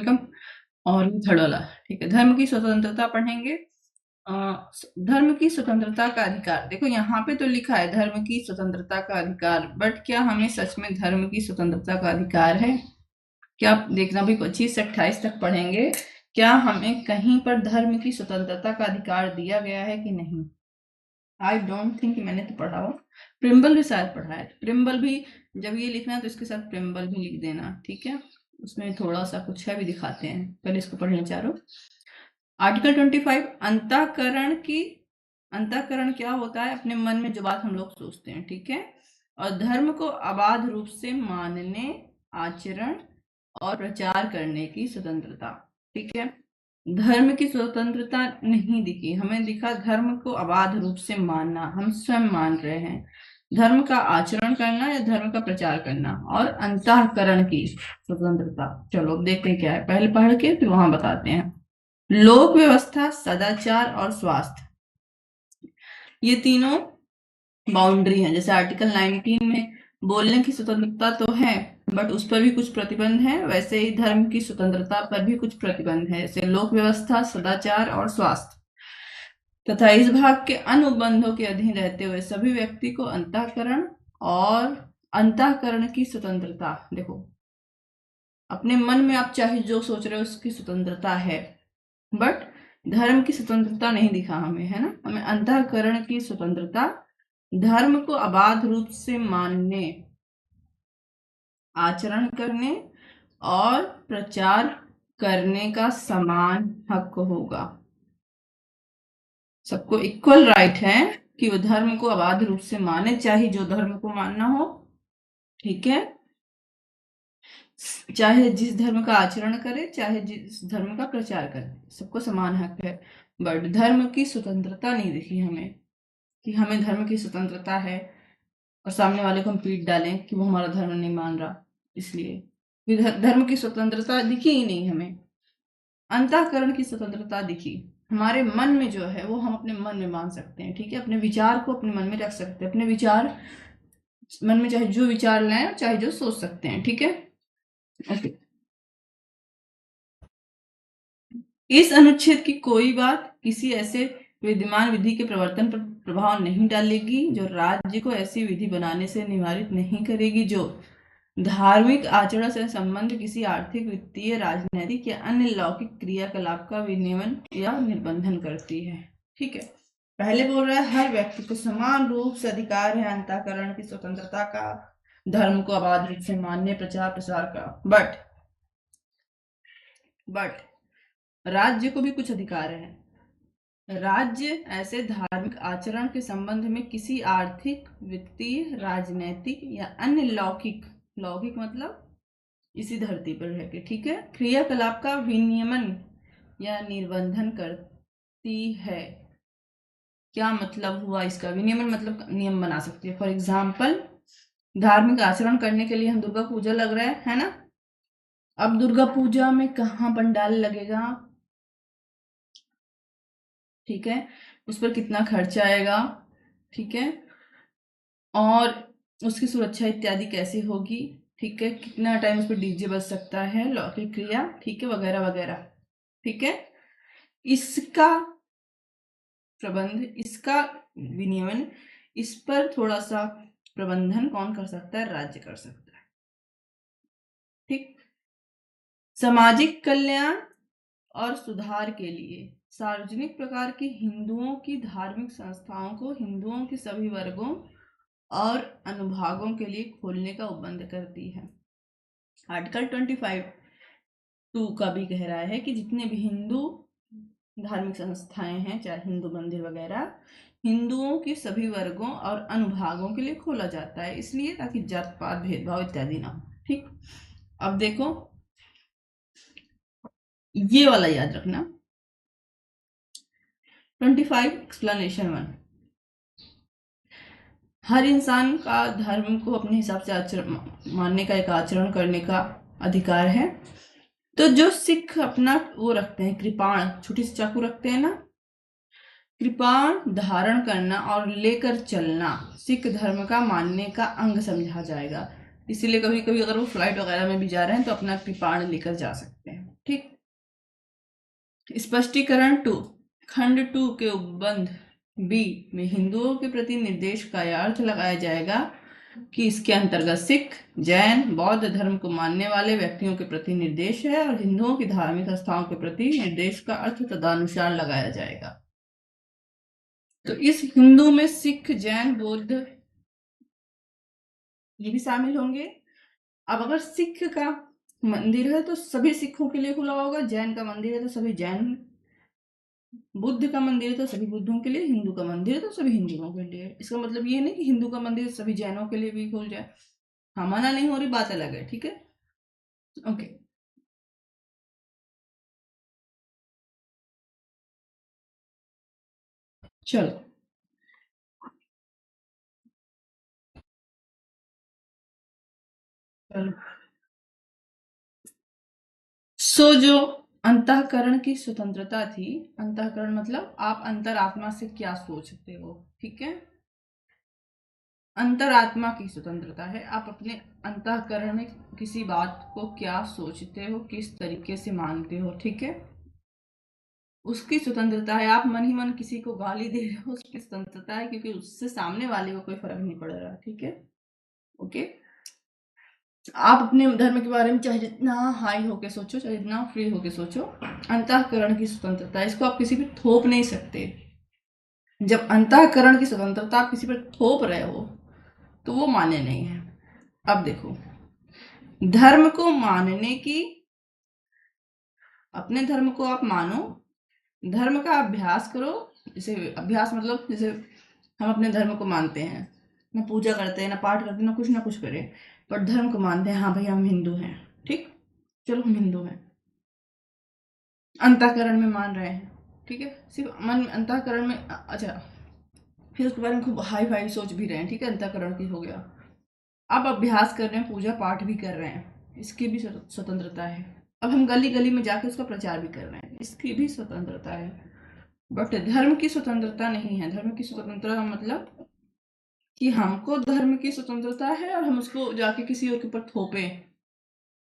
Welcome. और third वाला, ठीक है, धर्म की स्वतंत्रता पढ़ेंगे। धर्म की स्वतंत्रता का अधिकार, देखो यहाँ पे तो लिखा है धर्म की स्वतंत्रता का अधिकार, बट क्या हमें सच में धर्म की स्वतंत्रता का अधिकार है? क्या देखना भी 25 से 28 तक पढ़ेंगे, क्या हमें कहीं पर धर्म की स्वतंत्रता का अधिकार दिया गया है कि नहीं? आई डोंट थिंक, मैंने तो पढ़ा हो, प्रिम्बल भी शायद पढ़ा है। प्रिम्बल भी जब ये लिखना है तो इसके साथ प्रिम्बल भी लिख देना, ठीक है। उसमें थोड़ा सा कुछ है भी दिखाते हैं, पहले इसको पढ़ लें चारों। आर्टिकल 25, अंतःकरण क्या होता है? अपने मन में जो बात हम लोग सोचते हैं, ठीक है। और धर्म को अबाध रूप से मानने, आचरण और प्रचार करने की स्वतंत्रता, ठीक है। धर्म की स्वतंत्रता नहीं दिखी हमें, दिखा धर्म को अबाध रूप से मानना, हम स्वयं मान रहे हैं, धर्म का आचरण करना या धर्म का प्रचार करना, और अंतःकरण की स्वतंत्रता। चलो देखते हैं क्या है, पहले पढ़ के फिर वहां बताते हैं। लोक व्यवस्था, सदाचार और स्वास्थ्य, ये तीनों बाउंड्री है। जैसे आर्टिकल 19 में बोलने की स्वतंत्रता तो है, बट उस पर भी कुछ प्रतिबंध है, वैसे ही धर्म की स्वतंत्रता पर भी कुछ प्रतिबंध है, जैसे लोक व्यवस्था, सदाचार और स्वास्थ्य तथा इस भाग के अनुबंधों के अधीन रहते हुए सभी व्यक्ति को अंतःकरण और अंतःकरण की स्वतंत्रता। देखो, अपने मन में आप चाहे जो सोच रहे हो उसकी स्वतंत्रता है, बट धर्म की स्वतंत्रता नहीं दिखा हमें, है ना। हमें अंतःकरण की स्वतंत्रता, धर्म को अबाध रूप से मानने, आचरण करने और प्रचार करने का समान हक होगा। सबको इक्वल राइट है कि वो धर्म को अबाध रूप से माने, चाहे जो धर्म को मानना हो, ठीक है, चाहे जिस धर्म का आचरण करे, चाहे जिस धर्म का प्रचार करे, सबको समान हक है। बट धर्म की स्वतंत्रता नहीं दिखी हमें कि हमें धर्म की स्वतंत्रता है और सामने वाले को हम पीट डालें कि वो हमारा धर्म नहीं मान रहा, इसलिए धर्म की स्वतंत्रता दिखी ही नहीं हमें। अंतःकरण की स्वतंत्रता दिखी, हमारे मन में जो है वो हम अपने मन में मान सकते हैं, ठीक है, अपने विचार को अपने मन में रख सकते हैं, अपने विचार मन में चाहे जो विचार लाएं, चाहे जो सोच सकते हैं, ठीक है। ओके, इस अनुच्छेद की कोई बात किसी ऐसे विद्यमान विधि के प्रवर्तन पर प्रभाव नहीं डालेगी जो राज्य को ऐसी विधि बनाने से निवारित नहीं करेगी जो धार्मिक आचरण से संबंध किसी आर्थिक, वित्तीय, राजनैतिक या अन्य लौकिक क्रियाकलाप का विनियमन या निर्बंधन करती है, ठीक है। पहले बोल रहा है हर व्यक्ति को समान रूप से अधिकार है अंतःकरण की स्वतंत्रता का, धर्म को अबाध रूप से मानने, प्रचार प्रसार का, बट राज्य को भी कुछ अधिकार है। राज्य ऐसे धार्मिक आचरण के संबंध में किसी आर्थिक, वित्तीय, राजनैतिक या अन्य लौकिक मतलब इसी धरती पर रह के, ठीक है, क्रियाकलाप का विनियमन या निर्बंधन करती है। क्या मतलब हुआ इसका? विनियमन मतलब नियम बना सकती है। फॉर एग्जाम्पल, धार्मिक आचरण करने के लिए हम दुर्गा पूजा लग रहा है ना। अब दुर्गा पूजा में कहाँ पंडाल लगेगा, ठीक है, उस पर कितना खर्चा आएगा, ठीक है, और उसकी सुरक्षा इत्यादि कैसे होगी, ठीक है, कितना टाइम उस पर डीजे बज सकता है, लौकिक क्रिया, ठीक है, वगैरह वगैरह, ठीक है। इसका प्रबंध, इसका विनियमन, इस पर थोड़ा सा प्रबंधन कौन कर सकता है? राज्य कर सकता है, ठीक। सामाजिक कल्याण और सुधार के लिए सार्वजनिक प्रकार की हिंदुओं की धार्मिक संस्थाओं को हिंदुओं के सभी वर्गों और अनुभागों के लिए खोलने का उपबंध करती है। आर्टिकल 25(2) का भी कह रहा है कि जितने भी हिंदू धार्मिक संस्थाएं हैं, चाहे हिंदू मंदिर वगैरह, हिंदुओं के सभी वर्गों और अनुभागों के लिए खोला जाता है, इसलिए ताकि जात पात भेदभाव इत्यादि ना हो, ठीक। अब देखो, ये वाला याद रखना, 25 एक्सप्लेनेशन 1, हर इंसान का धर्म को अपने हिसाब से आचरण मानने का, एक आचरण करने का अधिकार है। तो जो सिख अपना वो रखते हैं, कृपाण, छोटी सी चाकू रखते हैं ना, कृपाण धारण करना और लेकर चलना सिख धर्म का मानने का अंग समझा जाएगा। इसीलिए कभी कभी अगर वो फ्लाइट वगैरह में भी जा रहे हैं तो अपना कृपाण लेकर जा सकते हैं, ठीक। स्पष्टीकरण 2, खंड 2 के उपबंध बी में हिंदुओं के प्रति निर्देश का यह अर्थ लगाया जाएगा कि इसके अंतर्गत सिख, जैन, बौद्ध धर्म को मानने वाले व्यक्तियों के प्रति निर्देश है और हिंदुओं की धार्मिक संस्थाओं के प्रति निर्देश का अर्थ तदनुसार लगाया जाएगा। तो इस हिंदू में सिख, जैन, बौद्ध ये भी शामिल होंगे। अब अगर सिख का मंदिर है तो सभी सिखों के लिए खुला होगा, जैन का मंदिर है तो सभी जैन, बुद्ध का मंदिर है तो सभी बुद्धों के लिए, हिंदू का मंदिर है तो सभी हिंदुओं के लिए। इसका मतलब ये नहीं कि हिंदू का मंदिर सभी जैनों के लिए भी खुल जाए। हाँ, मना नहीं हो रही, बात अलग है। ठीक है, ओके। चलो, चलो। सो जो अंतःकरण की स्वतंत्रता थी, अंतःकरण मतलब आप अंतरात्मा से क्या सोचते हो, ठीक है। अंतरात्मा की स्वतंत्रता है, आप अपने अंतःकरण में किसी बात को क्या सोचते हो, किस तरीके से मानते हो, ठीक है। उसकी स्वतंत्रता है। आप मन ही मन किसी को गाली दे रहे हो, उसकी स्वतंत्रता है, क्योंकि उससे सामने वाले को कोई फर्क नहीं पड़ रहा, ठीक है, ओके। आप अपने धर्म के बारे में चाहे जितना हाई होके सोचो, चाहे जितना फ्री होके सोचो, अंतःकरण की स्वतंत्रता है, इसको आप किसी पे थोप नहीं सकते। जब अंतःकरण की स्वतंत्रता आप किसी पर थोप रहे हो तो वो मान्य नहीं है। अब देखो, धर्म को मानने की, अपने धर्म को आप मानो, धर्म का अभ्यास करो। जैसे अभ्यास मतलब जैसे हम अपने धर्म को मानते हैं, ना पूजा करते हैं, ना पाठ करते हैं, ना कुछ करें, पर धर्म को मानते हैं, हाँ भाई हम हिंदू हैं, ठीक, चलो हम हिंदू हैं, अंतःकरण में मान रहे हैं, ठीक है, सिर्फ मन में, अंतःकरण में अच्छा, फिर उसके बारे में खूब हाई फाई सोच भी रहे हैं, ठीक है, अंतःकरण की हो गया। अब अभ्यास कर रहे हैं, पूजा पाठ भी कर रहे हैं, इसकी भी स्वतंत्रता है। अब हम गली गली में जाकर उसका प्रचार भी कर रहे हैं, इसकी भी स्वतंत्रता है। बट धर्म की स्वतंत्रता नहीं है। धर्म की स्वतंत्रता मतलब कि हमको धर्म की स्वतंत्रता है और हम उसको जाके किसी और के ऊपर थोपे,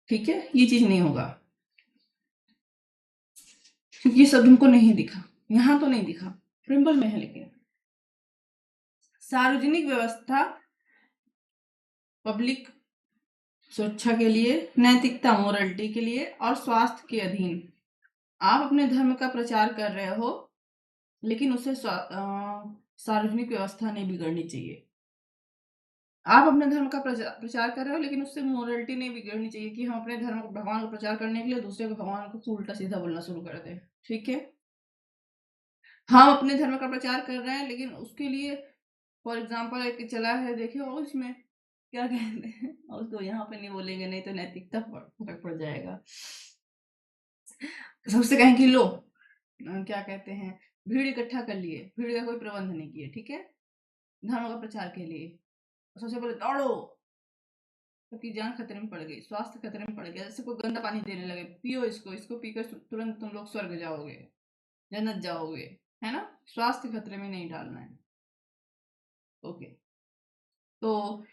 ठीक है, ये चीज नहीं होगा, क्योंकि ये सब हमको नहीं दिखा, यहाँ तो नहीं दिखा, प्रिंबल में है। लेकिन सार्वजनिक व्यवस्था, पब्लिक सुरक्षा के लिए, नैतिकता मोरलिटी के लिए और स्वास्थ्य के अधीन आप अपने धर्म का प्रचार कर रहे हो, लेकिन उसे सार्वजनिक व्यवस्था नहीं बिगड़नी चाहिए। आप अपने धर्म का प्रचार कर रहे हो, लेकिन उससे मोरलिटी नहीं बिगड़नी चाहिए कि हम अपने धर्म भगवान को प्रचार करने के लिए दूसरे को भगवान को उल्टा सीधा बोलना शुरू कर दें, ठीक है। हम अपने धर्म का प्रचार कर रहे हैं, लेकिन उसके लिए फॉर एग्जाम्पल एक चला है, देखे हो उसमें क्या कहते हैं, और उसको यहाँ पे नहीं बोलेंगे, नहीं तो नैतिकता फर्क पड़ जाएगा। सबसे कहें कि लो क्या कहते हैं, भीड़ इकट्ठा कर लिए, भीड़ का कोई प्रबंध नहीं किए, ठीक है, धर्म का प्रचार के लिए, सबसे पहले दौड़ो, सबकी जान खतरे में पड़ गई, स्वास्थ्य खतरे में पड़ गया, जैसे कोई गंदा पानी देने लगे, पियो इसको, इसको पीकर तुरंत तुम लोग स्वर्ग जाओगे, जन्नत जाओगे, है ना, स्वास्थ्य खतरे में नहीं डालना है, ओके। तो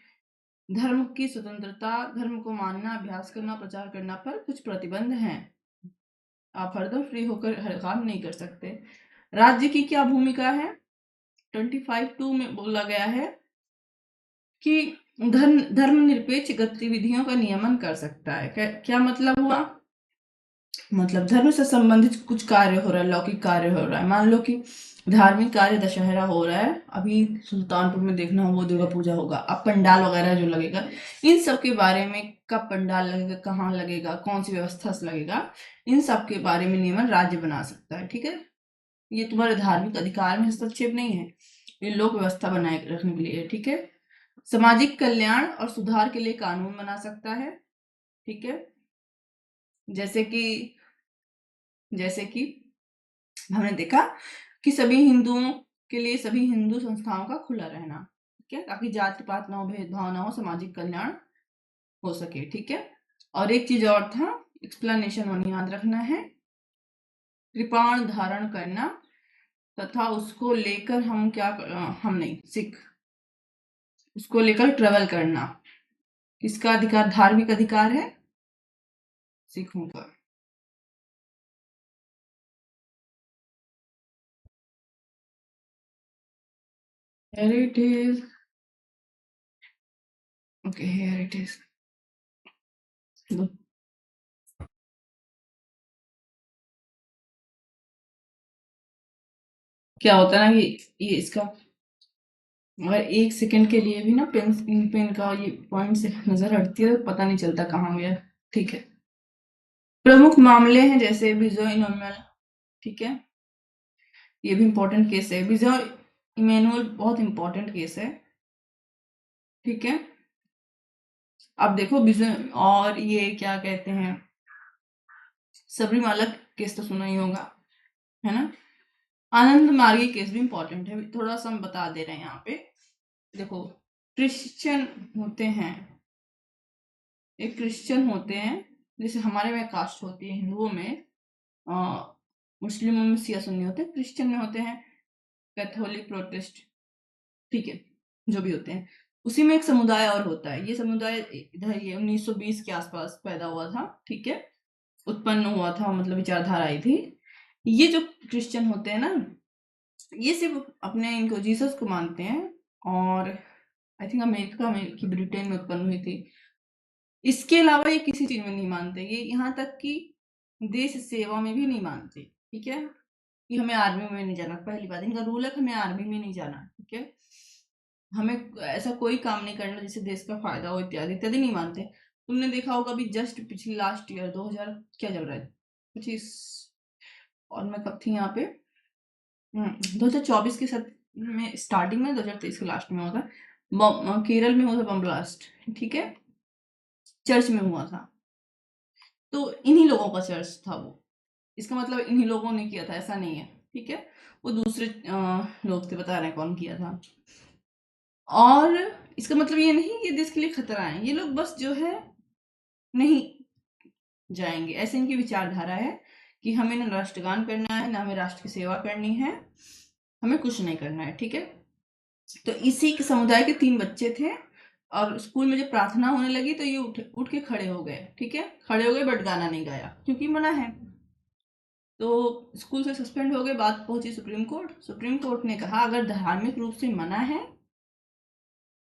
धर्म की स्वतंत्रता, धर्म को मानना, अभ्यास करना, प्रचार करना पर कुछ प्रतिबंध हैं। आप हरदम फ्री होकर हर काम नहीं कर सकते। राज्य की क्या भूमिका है, 25(2) में बोला गया है कि धर्मनिरपेक्ष गतिविधियों का नियमन कर सकता है। क्या मतलब हुआ, मतलब धर्म से संबंधित कुछ कार्य हो रहा है, लौकिक कार्य हो रहा है, मान लो कि धार्मिक कार्य, दशहरा हो रहा है, अभी सुल्तानपुर में देखना हो वो दुर्गा पूजा होगा, अब पंडाल वगैरह जो लगेगा, इन सब के बारे में, कब पंडाल लगेगा, कहाँ लगेगा, कौन सी व्यवस्था से लगेगा, इन सब के बारे में नियमन राज्य बना सकता है, ठीक है। ये तुम्हारे धार्मिक अधिकार में हस्तक्षेप नहीं है, ये लोक व्यवस्था बनाए रखने के लिए, ठीक है। सामाजिक कल्याण और सुधार के लिए कानून बना सकता है, ठीक है, जैसे कि हमने देखा कि सभी हिंदुओं के लिए सभी हिंदू संस्थाओं का खुला रहना, ठीक है, ताकि जाति पात ना हो, भेदभाव ना हो, सामाजिक कल्याण हो सके, ठीक है। और एक चीज और था, एक्सप्लेनेशन वन याद रखना है, कृपाण धारण करना तथा उसको लेकर हम नहीं, सिख, उसको लेकर ट्रेवल करना, किसका अधिकार, धार्मिक अधिकार है सिखों का, Here it is. Okay, here it is. क्या होता है ना कि ये इसका अगर 1 सेकंड के लिए भी ना पेन का ये पॉइंट से नज़र हटती है तो पता नहीं चलता कहाँ गया। ठीक है। प्रमुख मामले हैं जैसे बिजो इनोमल, ठीक है, ये भी इम्पोर्टेंट केस है। बिजो इमैनुअल बहुत इम्पोर्टेंट केस है, ठीक है। अब देखो बिजो और ये क्या कहते हैं, सबरीमाला केस तो सुना ही होगा, है ना। आनंद मार्गी केस भी इम्पोर्टेंट है, थोड़ा सा हम बता दे रहे हैं यहाँ पे। देखो क्रिश्चियन होते हैं, एक क्रिश्चियन होते हैं, जैसे हमारे में कास्ट होती है हिंदुओं में, मुस्लिमों में सिया सुन्नी होते हैं, क्रिश्चियन में होते हैं कैथोलिक प्रोटेस्ट, ठीक है, जो भी होते हैं। उसी में एक समुदाय और होता है, ये समुदाय इधर ये 1920 के आसपास पैदा हुआ था, ठीक है, उत्पन्न हुआ था, मतलब विचारधारा आई थी। ये जो क्रिश्चियन होते हैं ना, ये सिर्फ अपने इनको जीसस को मानते हैं, और आई थिंक अमेरिका में कि ब्रिटेन में उत्पन्न हुई थी। इसके अलावा ये किसी चीज में नहीं मानते, ये यहाँ तक कि देश सेवा में भी नहीं मानते, ठीक है, कि हमें आर्मी में नहीं जाना। पहली बात इनका रूल है कि हमें आर्मी में नहीं जाना, ठीक है, हमें ऐसा कोई काम नहीं करना जिससे देश का फायदा हो, इत्यादि इत्यादि नहीं मानते। तुमने देखा होगा अभी जस्ट पिछले लास्ट ईयर 2000 क्या चल रहा है 25, और मैं कब थी यहाँ पे 2024 के में स्टार्टिंग में, 2023 के लास्ट में हुआ था, केरल में हुआ था बम ब्लास्ट, ठीक है, चर्च में हुआ था। तो इन्हीं लोगों का चर्च था वो, इसका मतलब इन्हीं लोगों ने किया था ऐसा नहीं है, ठीक है, वो दूसरे लोग थे, बता रहे हैं कौन किया था। और इसका मतलब ये नहीं कि देश के लिए खतरा है, ये लोग बस जो है नहीं जाएंगे, ऐसे इनकी विचारधारा है कि हमें ना राष्ट्रगान करना है, ना हमें राष्ट्र की सेवा करनी है, हमें कुछ नहीं करना है, ठीक है। तो इसी के समुदाय के 3 बच्चे थे, और स्कूल में जब प्रार्थना होने लगी तो ये उठ के खड़े हो गए, ठीक है, खड़े हो गए, बट गाना नहीं गाया क्योंकि मना है। तो स्कूल से सस्पेंड हो गए, बात पहुंची सुप्रीम कोर्ट, सुप्रीम कोर्ट ने कहा अगर धार्मिक रूप से मना है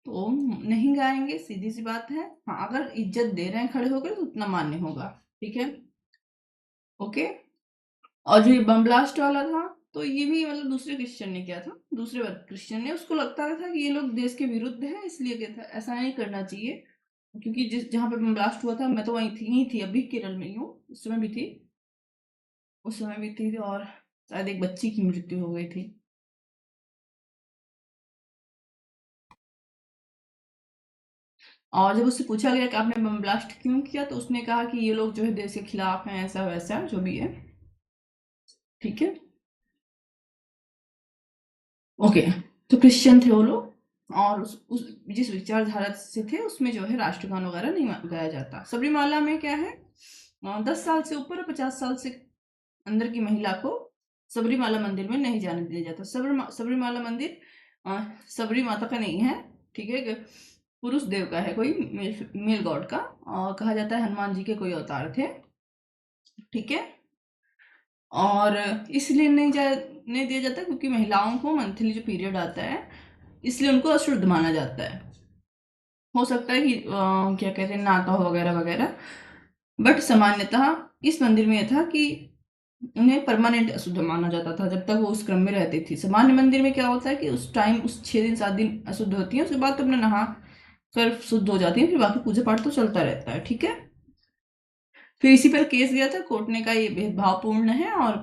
तो नहीं गाएंगे, सीधी सी बात है। हाँ, अगर इज्जत दे रहे हैं खड़े होकर तो उतना मान्य होगा, ठीक है, ओके। और जो ये बम ब्लास्ट वाला था, तो ये भी मतलब दूसरे क्रिश्चियन ने किया था, दूसरे क्रिश्चियन ने, उसको लगता था कि ये लोग देश के विरुद्ध है, इसलिए किया था, ऐसा नहीं करना चाहिए। क्योंकि जिस जहाँ पे बम ब्लास्ट हुआ था मैं तो वहीं थी, नहीं थी, अभी केरल में ही हूँ, उस समय भी थी, उस समय भी थी, और शायद एक बच्ची की मृत्यु हो गई थी। और जब उससे पूछा गया कि आपने बम ब्लास्ट क्यों किया, तो उसने कहा कि ये लोग जो है देश के खिलाफ हैं, ऐसा वैसा जो भी है, ठीक है, ओके। तो क्रिश्चियन थे वो लोग, और उस जिस विचारधारा से थे उसमें जो है राष्ट्रगान वगैरह नहीं गाया जाता। सबरीमाला में क्या है, 10 साल से ऊपर और 50 साल से अंदर की महिला को सबरीमाला मंदिर में नहीं जाने दिया जाता। सबरीमाला मंदिर सबरी माता का नहीं है, ठीक है, पुरुष देव का है, कोई मेल गॉड का, और कहा जाता है हनुमान जी के कोई अवतार थे, ठीक है। और इसलिए नहीं दिया जाता क्योंकि महिलाओं को मंथली जो पीरियड आता है, इसलिए उनको अशुद्ध माना जाता है। हो सकता है कि क्या कहते हैं नाता हो वगैरह वगैरह, बट सामान्यतः इस मंदिर में यह था कि उन्हें परमानेंट अशुद्ध माना जाता था जब तक वो उस क्रम में रहती थी। सामान्य मंदिर में क्या होता है कि उस टाइम उस 6 दिन 7 दिन अशुद्ध होती है, उसके बाद तो अपना नहा कर शुद्ध हो जाती है, फिर बाकी पूजा पाठ तो चलता रहता है, ठीक है। फिर इसी पर केस गया था, कोर्ट ने कहा ये भेदभावपूर्ण है और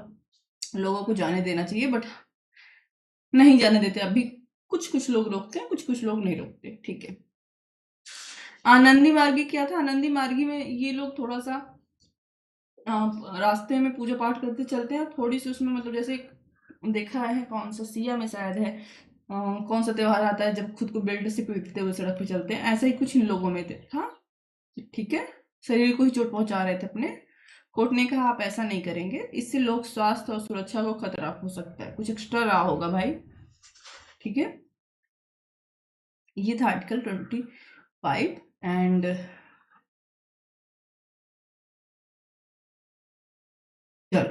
लोगों को जाने देना चाहिए, बट नहीं जाने देते अभी, कुछ कुछ लोग रोकते हैं, कुछ कुछ लोग नहीं रोकते, ठीक है। आनंदी मार्गी क्या था, आनंदी मार्गी में ये लोग थोड़ा सा रास्ते में पूजा पाठ करते चलते हैं, थोड़ी सी उसमें मतलब जैसे देखा है कौन सा सिया में शायद है, कौन सा त्योहार आता है जब खुद को बेल्ट से पीटते हुए सड़क पे चलते हैं, ऐसा ही कुछ इन लोगों में था, ठीक है, शरीर को ही चोट पहुंचा रहे थे अपने। कोर्ट ने कहा आप ऐसा नहीं करेंगे, इससे लोक स्वास्थ्य और सुरक्षा को खतरा हो सकता है, कुछ एक्स्ट्रा रहा होगा भाई, ठीक है। ये था आर्टिकल 25। एंड चलो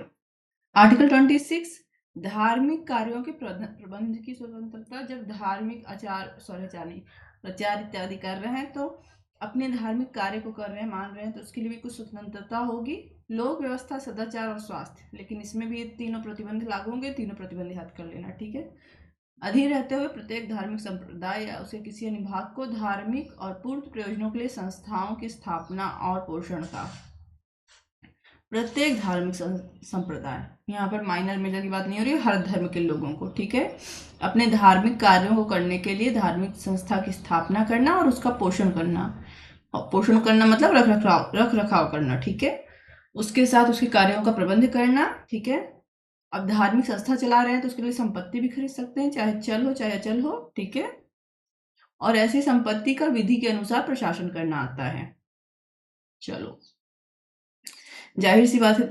आर्टिकल 26 धार्मिक कार्यों के प्रबंध की स्वतंत्रता, जब धार्मिक आचार नहीं, प्रचार इत्यादि कर रहे हैं तो अपने धार्मिक कार्य को कर रहे हैं, मान रहे हैं, तो उसके लिए भी कुछ स्वतंत्रता होगी। लोक व्यवस्था, सदाचार और स्वास्थ्य, लेकिन इसमें भी ये तीनों प्रतिबंध लागू होंगे। तीनों प्रतिबंध याद कर लेना, ठीक है। अधीन रहते हुए प्रत्येक धार्मिक संप्रदाय या उसे किसी अन्य भाग को धार्मिक और पूर्त प्रयोजनों के लिए संस्थाओं की स्थापना और पोषण का। प्रत्येक धार्मिक संप्रदाय, यहाँ पर माइनर मेजर की बात नहीं हो रही है, हर धर्म के लोगों को, ठीक है, अपने धार्मिक कार्यों को करने के लिए धार्मिक संस्था की स्थापना करना और उसका पोषण करना। और पोषण करना मतलब रख रखाव करना, ठीक है। उसके साथ उसके कार्यों का प्रबंध करना, ठीक है। अब धार्मिक संस्था चला रहे हैं तो उसके लिए संपत्ति भी खरीद सकते हैं, चाहे चल हो चाहे अचल हो, ठीक है। और ऐसी संपत्ति का विधि के अनुसार प्रशासन करना आता है। चलो, जाहिर सी बात है।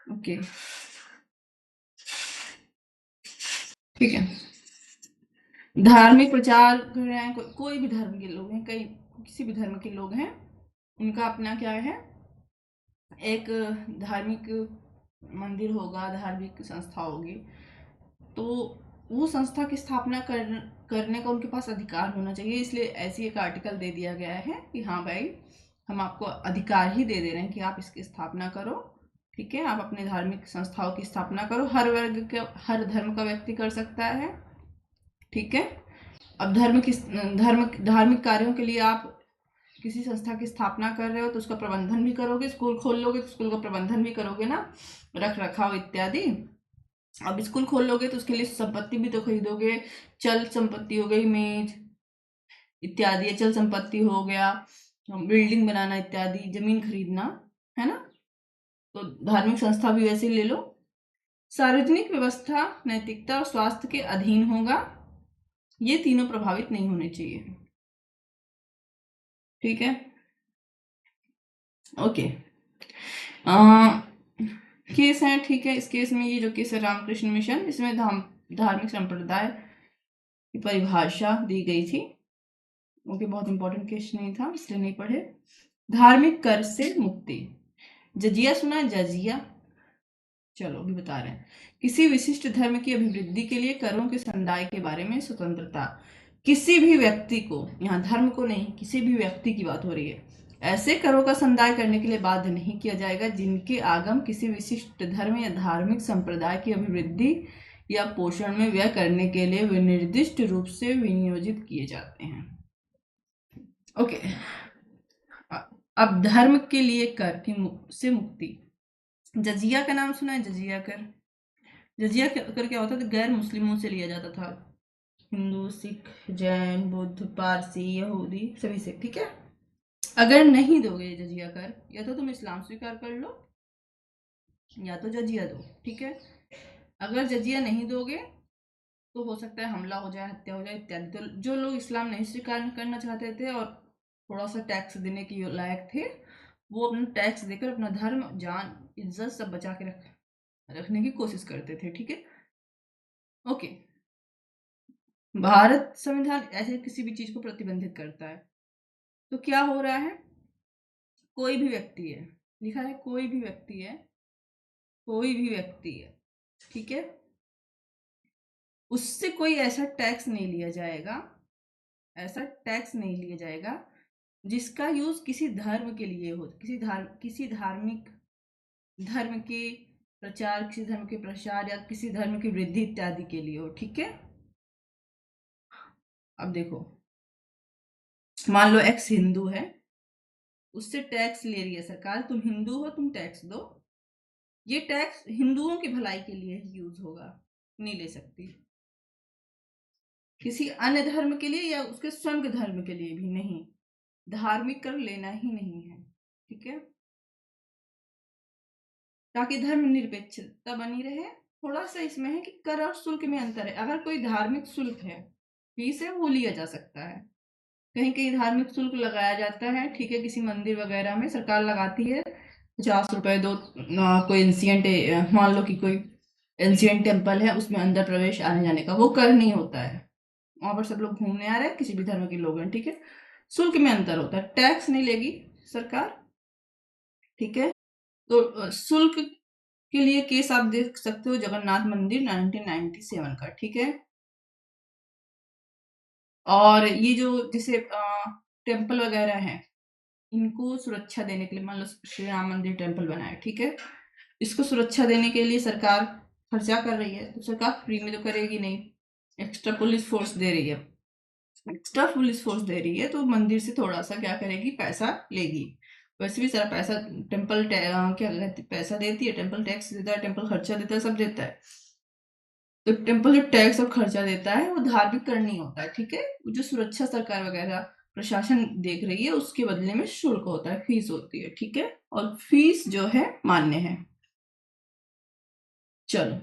ओके, ठीक है। धार्मिक प्रचार कर रहे हैं, कोई भी धर्म के लोग हैं, कई किसी भी धर्म के लोग हैं, उनका अपना क्या है, एक धार्मिक मंदिर होगा, धार्मिक संस्था होगी, तो वो संस्था की स्थापना करने का उनके पास अधिकार होना चाहिए। इसलिए ऐसी एक आर्टिकल दे दिया गया है कि हाँ भाई, हम आपको अधिकार ही दे दे रहे हैं कि आप इसकी स्थापना करो, ठीक है। आप अपने धार्मिक संस्थाओं की स्थापना करो, हर वर्ग के, हर धर्म का व्यक्ति कर सकता है, ठीक है। अब धार्मिक कार्यों के लिए आप किसी संस्था की स्थापना कर रहे हो तो उसका प्रबंधन भी करोगे, स्कूल खोल लोगे तो स्कूल का प्रबंधन भी करोगे ना, रख रखाव इत्यादि। अब स्कूल खोल लोगे तो उसके लिए संपत्ति भी तो खरीदोगे, चल संपत्ति हो गई, मेज इत्यादि, अचल संपत्ति हो गया, बिल्डिंग बनाना इत्यादि, जमीन खरीदना, है ना। तो धार्मिक संस्था भी वैसे ले लो। सार्वजनिक व्यवस्था, नैतिकता और स्वास्थ्य के अधीन होगा। ये तीनों प्रभावित नहीं होने चाहिए, ठीक है। ओके, केस है, ठीक है। इस केस में, ये जो केस है रामकृष्ण मिशन, इसमें धार्मिक संप्रदाय की परिभाषा दी गई थी। ओके, बहुत इंपॉर्टेंट केस नहीं था इसलिए नहीं पढ़े। धार्मिक कर से मुक्ति, जजिया सुना है, जजिया, चलो अभी बता रहे हैं। किसी विशिष्ट धर्म की अभिवृद्धि के लिए करों के संदाय के बारे में स्वतंत्रता। किसी भी व्यक्ति को, यहाँ धर्म को नहीं, किसी भी व्यक्ति की बात हो रही है, ऐसे करों का संदाय करने के लिए बाध्य नहीं किया जाएगा जिनके आगम किसी विशिष्ट धर्म या धार्मिक संप्रदाय की अभिवृद्धि या पोषण में व्यय करने के लिए विनिर्दिष्ट रूप से विनियोजित किए जाते हैं। ओके, अब धर्म के लिए कर से मुक्ति। जजिया का नाम सुना है, जजिया कर। जजिया कर क्या होता था, गैर मुस्लिमों से लिया जाता था, हिंदू, सिख, जैन, बुद्ध, पारसी, यहूदी, सभी से, ठीक है। अगर नहीं दोगे जजिया कर, या तो तुम इस्लाम स्वीकार कर लो या तो जजिया दो, ठीक है। अगर जजिया नहीं दोगे तो हो सकता है हमला हो जाए, हत्या हो जाए इत्यादि। तो जो लोग इस्लाम नहीं स्वीकार करना चाहते थे और थोड़ा सा टैक्स देने के लायक थे, वो अपना टैक्स देकर अपना धर्म, जान, इज्जत सब बचा के रखने की कोशिश करते थे, ठीक है। ओके, भारत संविधान ऐसे किसी भी चीज को प्रतिबंधित करता है। तो क्या हो रहा है, कोई भी व्यक्ति है, लिखा है कोई भी व्यक्ति है, कोई भी व्यक्ति है, ठीक है, उससे कोई ऐसा टैक्स नहीं लिया जाएगा, ऐसा टैक्स नहीं लिया जाएगा जिसका यूज किसी धर्म के लिए हो, किसी धार्मिक धर्म के प्रचार, किसी धर्म के प्रसार या किसी धर्म की वृद्धि इत्यादि के लिए हो, ठीक है। अब देखो, मान लो एक्स हिंदू है, उससे टैक्स ले रही है सरकार, तुम हिंदू हो, तुम टैक्स दो, ये टैक्स हिंदुओं की भलाई के लिए ही यूज होगा, नहीं ले सकती किसी अन्य धर्म के लिए या उसके स्वयं के धर्म के लिए भी नहीं, धार्मिक कर लेना ही नहीं है, ठीक है, ताकि धर्म निरपेक्षता बनी रहे। थोड़ा सा इसमें है कि कर और शुल्क में अंतर है। अगर कोई धार्मिक शुल्क है, फीस है, वो लिया जा सकता है, कहीं कहीं धार्मिक शुल्क लगाया जाता है, ठीक है, किसी मंदिर वगैरह में सरकार लगाती है 50 रुपए दो, कोई एंशियंट, मान लो कि कोई एंशियंट टेम्पल है, उसमें अंदर प्रवेश आने जाने का वो कर नहीं होता है, वहां पर सब लोग घूमने आ रहे हैं, किसी भी धर्म के लोग हैं, ठीक है। शुल्क में अंतर होता है, टैक्स नहीं लेगी सरकार, ठीक है। तो शुल्क के लिए केस आप देख सकते हो जगन्नाथ मंदिर 1997 का, ठीक है। और ये जो जैसे टेम्पल वगैरह हैं, इनको सुरक्षा देने के लिए, मान लो श्री राम मंदिर टेम्पल बना है, ठीक है, इसको सुरक्षा देने के लिए सरकार खर्चा कर रही है, तो सरकार फ्री में तो करेगी नहीं, एक्स्ट्रा पुलिस फोर्स दे रही है। एक्स्ट्रा पुलिस फोर्स दे रही है तो मंदिर से थोड़ा सा क्या करेगी, पैसा लेगी। वैसे भी सारा पैसा टेम्पल क्या कहते, पैसा देती है, टेम्पल टैक्स देता है, टेम्पल खर्चा देता है, सब देता है। तो टेम्पल जो टैक्स और खर्चा देता है वो धार्मिक कर नहीं होता है, ठीक है। जो सुरक्षा सरकार वगैरह प्रशासन देख रही है उसके बदले में शुल्क होता है, फीस होती है, ठीक है। और फीस जो है मान्य है। चलो,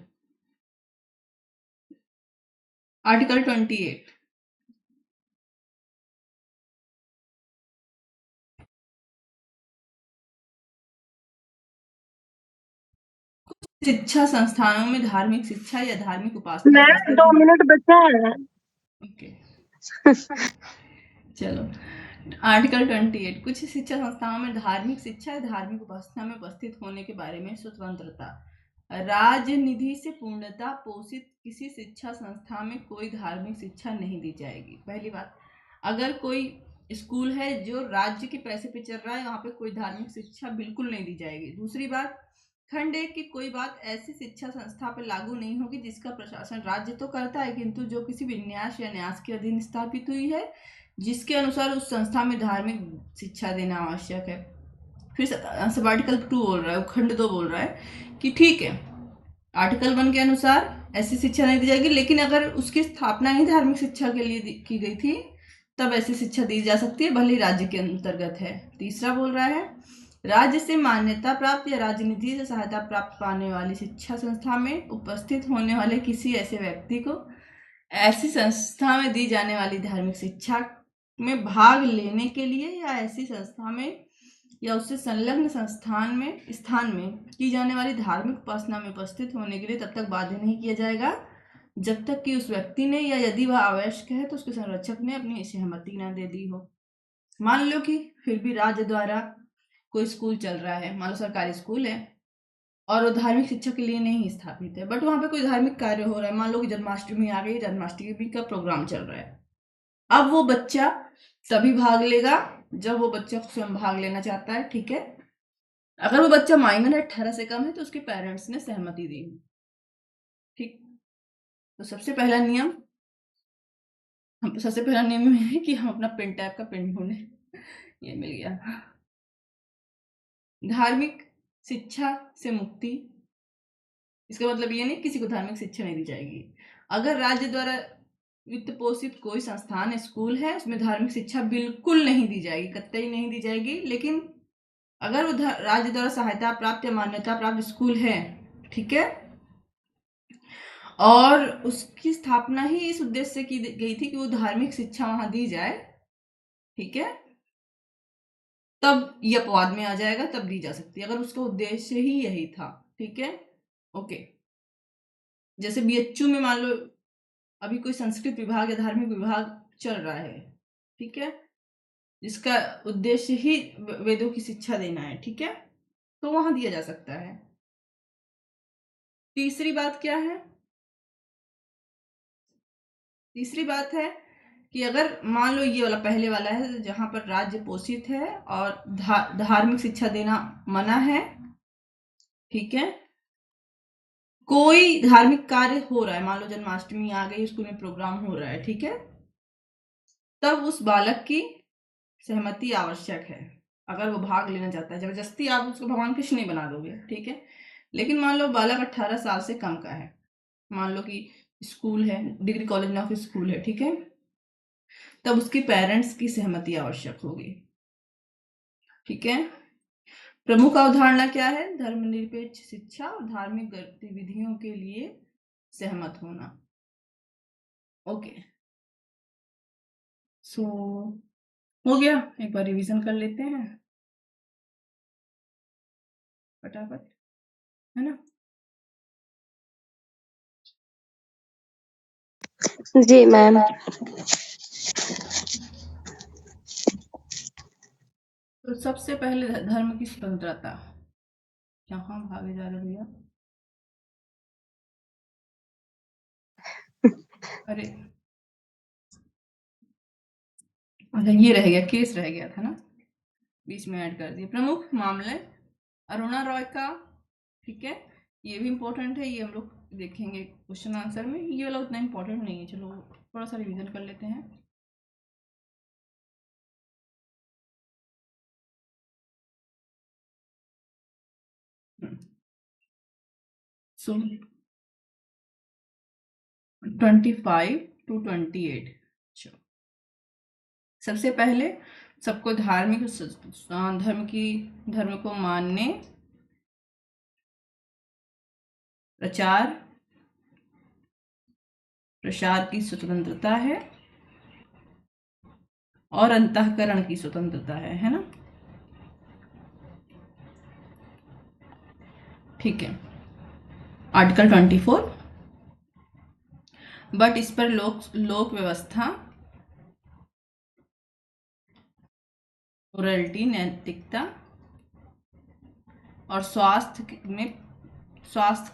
आर्टिकल 28। शिक्षा संस्थानों में धार्मिक शिक्षा या धार्मिक उपासना मैम 2 मिनट बचा है। ओके चलो, आर्टिकल 28, कुछ शिक्षा संस्थाओं में धार्मिक शिक्षा या धार्मिक उपासना में उपस्थित होने के बारे में स्वतंत्रता। राजनिधि से पूर्णता पोषित किसी शिक्षा संस्था में कोई धार्मिक शिक्षा नहीं दी जाएगी। पहली बात, अगर कोई स्कूल है जो राज्य के पैसे पे चल रहा है, वहां पे कोई धार्मिक शिक्षा बिल्कुल नहीं दी जाएगी। दूसरी बात, खंड एक की कोई बात ऐसी शिक्षा संस्था पर लागू नहीं होगी जिसका प्रशासन राज्य तो करता है किंतु जो किसी विन्यास या न्यास के अधीन स्थापित हुई है, जिसके अनुसार उस संस्था में धार्मिक शिक्षा देना आवश्यक है। फिर सब आर्टिकल 2 बोल रहा है, खंड 2 बोल रहा है कि ठीक है, आर्टिकल 1 के अनुसार ऐसी शिक्षा नहीं दी जाएगी, लेकिन अगर उसकी स्थापना ही धार्मिक शिक्षा के लिए की गई थी तब ऐसी शिक्षा दी जा सकती है, भले राज्य के अंतर्गत है। तीसरा बोल रहा है, राज्य से मान्यता प्राप्त या राजनीति से सहायता प्राप्त पाने वाली शिक्षा संस्था में उपस्थित होने वाले किसी ऐसे व्यक्ति को ऐसी संस्था में दी जाने वाली धार्मिक शिक्षा में भाग लेने के लिए या ऐसी संस्था में या उससे संलग्न स्थान में की जाने वाली धार्मिक उपासना में उपस्थित होने के लिए तब तक बाध्य नहीं किया जाएगा जब तक कि उस व्यक्ति ने या यदि वह आवश्यक है तो उसके संरक्षक ने अपनी सहमति न दे दी हो। मान लो कि फिर भी राज्य द्वारा कोई स्कूल चल रहा है, मान लो सरकारी स्कूल है और वो धार्मिक शिक्षा के लिए नहीं स्थापित है, बट वहां पे कोई धार्मिक कार्य हो रहा है, मान लो कि जन्माष्टमी आ गई, जन्माष्टमी का प्रोग्राम चल रहा है। अब वो बच्चा तभी भाग लेगा जब वो बच्चा स्वयं भाग लेना चाहता है, ठीक है। अगर वो बच्चा माइनर है, 18 से कम है, तो उसके पेरेंट्स ने सहमति दी, ठीक। तो सबसे पहला नियम है कि हम अपना पिन टाइप का पिन ढूंढे। ये मिल गया। धार्मिक शिक्षा से मुक्ति, इसका मतलब ये नहीं किसी को धार्मिक शिक्षा नहीं दी जाएगी। अगर राज्य द्वारा वित्त पोषित कोई संस्थान स्कूल है उसमें धार्मिक शिक्षा बिल्कुल नहीं दी जाएगी, कतई नहीं दी जाएगी। लेकिन अगर वो राज्य द्वारा सहायता प्राप्त या मान्यता प्राप्त स्कूल है, ठीक है, और उसकी स्थापना ही इस उद्देश्य से की गई थी कि वो धार्मिक शिक्षा वहां दी जाए, ठीक है, तब ये अपवाद में आ जाएगा, तब दी जा सकती है अगर उसका उद्देश्य ही यही था, ठीक है। ओके, जैसे बीएचयू में मान लो अभी कोई संस्कृत विभाग या धार्मिक विभाग चल रहा है, ठीक है, जिसका उद्देश्य ही वेदों की शिक्षा देना है, ठीक है, तो वहां दिया जा सकता है। तीसरी बात क्या है, तीसरी बात है कि अगर मान लो ये वाला पहले वाला है जहां पर राज्य पोषित है और धार्मिक शिक्षा देना मना है, ठीक है, कोई धार्मिक कार्य हो रहा है, मान लो जन्माष्टमी आ गई, स्कूल में प्रोग्राम हो रहा है, ठीक है, तब उस बालक की सहमति आवश्यक है। अगर वो भाग लेना चाहता है, जबरदस्ती आप उसको भगवान कृष्ण नहीं बना दोगे, ठीक है। लेकिन मान लो बालक 18 साल से कम का है, मान लो कि स्कूल है, डिग्री कॉलेज में ऑफिस स्कूल है, ठीक है, तब उसके पेरेंट्स की सहमति आवश्यक होगी, ठीक है। प्रमुख अवधारणा क्या है, धर्मनिरपेक्ष शिक्षा और धार्मिक गतिविधियों के लिए सहमत होना। ओके, सो हो गया, एक बार रिवीजन कर लेते हैं फटाफट, है ना। जी मैम। तो सबसे पहले धर्म की स्वतंत्रता, यहाँ भागे जा रहे भैया। अरे अच्छा, ये रह गया, केस रह गया था ना, बीच में ऐड कर दिया। प्रमुख मामले अरुणा रॉय का, ठीक है, ये भी इम्पोर्टेंट है, ये हम लोग देखेंगे क्वेश्चन आंसर में। ये वाला उतना इम्पोर्टेंट नहीं है, चलो थोड़ा सा रिवीजन कर लेते हैं। सो 25 to 28। सबसे पहले सबको धर्म को मानने, प्रचार प्रसार की स्वतंत्रता है और अंतःकरण की स्वतंत्रता है ना, ठीक है। आर्टिकल 24, बट इस पर लोक व्यवस्था, मोरालिटी नैतिकता और स्वास्थ्य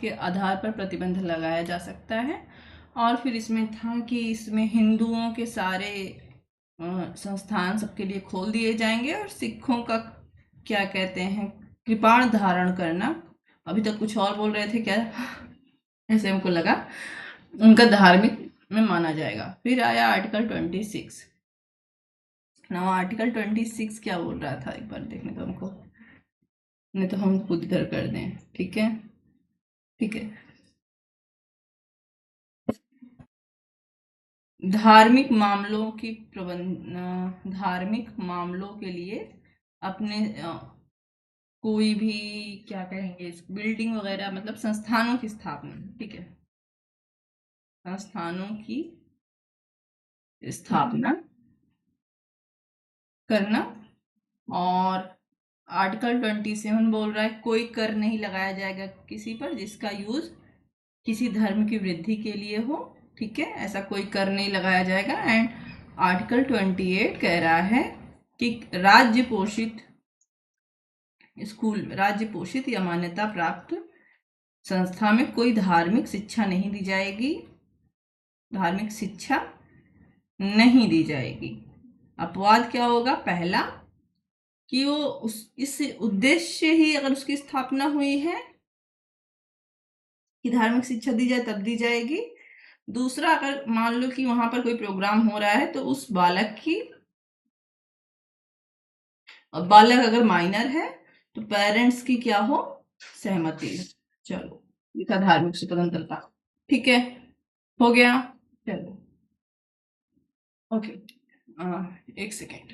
के आधार पर प्रतिबंध लगाया जा सकता है। और फिर इसमें था कि इसमें हिंदुओं के सारे संस्थान सबके लिए खोल दिए जाएंगे और सिखों का क्या कहते हैं, कृपाण धारण करना, अभी तक कुछ और बोल रहे थे क्या, ऐसे हमको लगा, उनका धार्मिक में माना जाएगा। फिर आया आर्टिकल 26। ना आर्टिकल 26 क्या बोल रहा था, एक बार देखने दो हमको, नहीं तो हम खुद इधर कर दें, ठीक है, ठीक है। धार्मिक मामलों के लिए अपने कोई भी क्या कहेंगे, बिल्डिंग वगैरह, मतलब संस्थानों की स्थापना, ठीक है, संस्थानों की स्थापना करना। और आर्टिकल 27 बोल रहा है कोई कर नहीं लगाया जाएगा किसी पर जिसका यूज किसी धर्म की वृद्धि के लिए हो, ठीक है, ऐसा कोई कर नहीं लगाया जाएगा। एंड आर्टिकल 28 कह रहा है कि राज्य पोषित या मान्यता प्राप्त संस्था में कोई धार्मिक शिक्षा नहीं दी जाएगी। अपवाद क्या होगा, पहला कि वो इस उद्देश्य ही अगर उसकी स्थापना हुई है कि धार्मिक शिक्षा दी जाए तब दी जाएगी। दूसरा, अगर मान लो कि वहां पर कोई प्रोग्राम हो रहा है तो उस बालक अगर माइनर है तो पेरेंट्स की क्या हो, सहमति। चलो, ये था धार्मिक स्वतंत्रता, ठीक है, हो गया। चलो, ओके, एक सेकेंड।